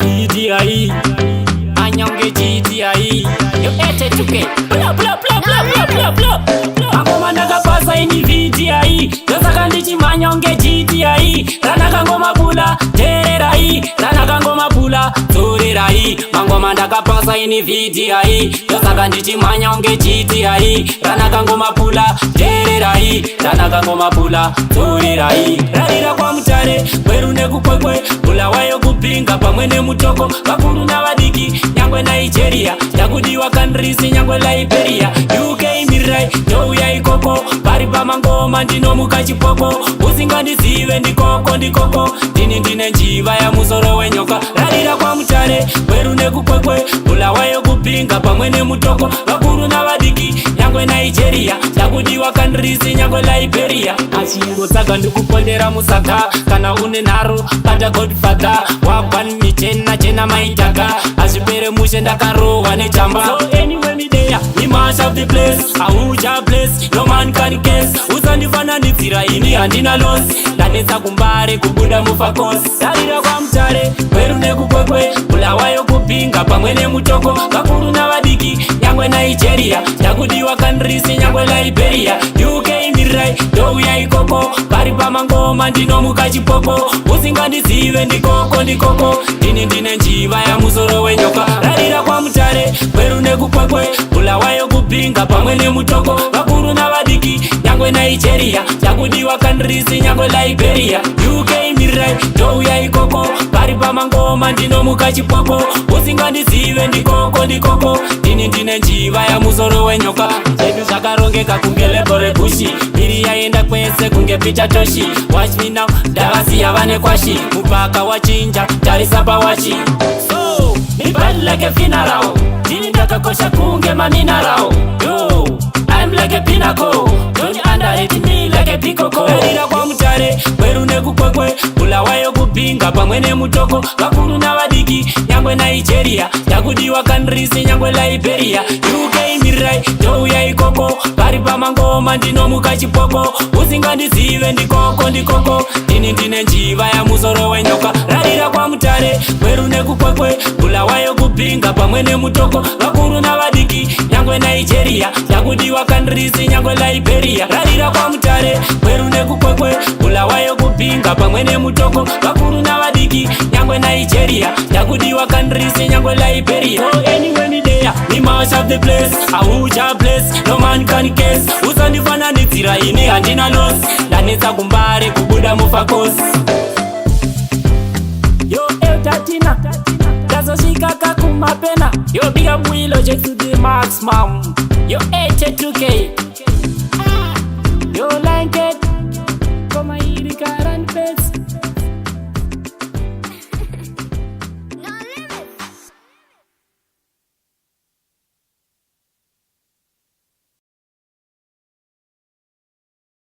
GTI Anyonge GTI Yo ete tuke Bla bla bla bla bla bla bla Angoma nakapasa ini VTI Yosaka ndichi manyonge GTI Ranaka ngoma bula tererai Ranaka ngoma bula torerai Mangoma nakapasa ini VTI Yosaka ndichi manyonge GTI Ranaka ngoma bula tererai Ranaka ngoma bula torerai Rarira kwa mtare Weru nekukwekwe Bula wayo kupinga pamwene mutoko Bakuru na wadiki Nyangwe Nigeria Yakudiwa countries Nyangwe Liberia UK mirai Jouya ikoko Paripa mangoma ndino mukachipoko Usinga ndizive ndikoko ndikoko Dini ndine njiva ya musoro wenyoka Rarira kwa mtare Weru nekukwekwe Bula wayo kupinga pamwene mutoko Bakuru na wadiki Nyangwe Nigeria Yakudiwa countries Nyangwe Liberia Achingo tsaka ndikupondera musaka Kana une naro Kata Godfather Wagwan michena chena maitaka Azvipere mushe ndakarowa nechamba So anyway me there We must have the place Auja place No man can guess Usandifananidzira ini handina loss Ndanetsa kumbare kubuda mufakos Darira kwa mtare Weru nekukwekwe Bulawayo kupinga pamwene mutoko Bakuru na wadiki Nyangwe Nigeria Yakudiwa countries Nyangwe Liberia UK mirai Douya ikoko Paripa mangoma ndino mukachipoko Usinga ndizive ndikoko ndikoko Dini ndine njiva ya musoro wenyoka Rarira kwa mtare Weru nekukwekwe Bulawayo kupinga pamwene mutoko Bakuru na wadiki Nyangwe Nigeria Yakudiwa countries Nyangwe Liberia UK mirai Douya ikoko Paripa mangoma ndino mukachipoko Usinga ndizive ndikoko ndikoko Dini ndine njiva ya musoro wenyoka Zedu zakarongeka kunge lebore bushi Miri yaenda kwese kunge picha toshi Watch me now Davasi yavane kwashi Mupaka wachinja Tarisa pa wachi So Mi bad like a funeral Dini ndakakosha kunge maminarao Yo I'm like a pinnacle Don't underrate me like a pikoko Rarira kwa mtare Weru nekukwekwe Bulawayo kupinga pamwene mutoko Bakuru na wadiki Nyangwe Nigeria Yakudiwa countries Nyangwe Liberia UK mirai Douya ikoko Paripa mangoma ndino mukachipoko Usinga ndizive ndikoko ndikoko Dini ndine njiva ya musoro wenyoka Rarira kwa mtare Weru nekukwekwe Bulawayo kupinga pamwene mutoko Bakuru na wadiki Nyangwe Nigeria Yakudiwa countries Nyangwe Liberia Rarira kwa mtare Weru nekukwekwe Bulawayo kupinga pamwene mutoko Bakuru na wadiki Nyangwe Nigeria Yakudiwa countries Nyangwe Liberia So anyway me there We must have the place Auja place No man can guess Usandifananidzira ini handina loss Ndanetsa kumbare kubuda mufakos Yo tatina Tazosvika kakumapena Yo big up Willow J to the max mom Yo 82K Yo like it Koma iri karan pets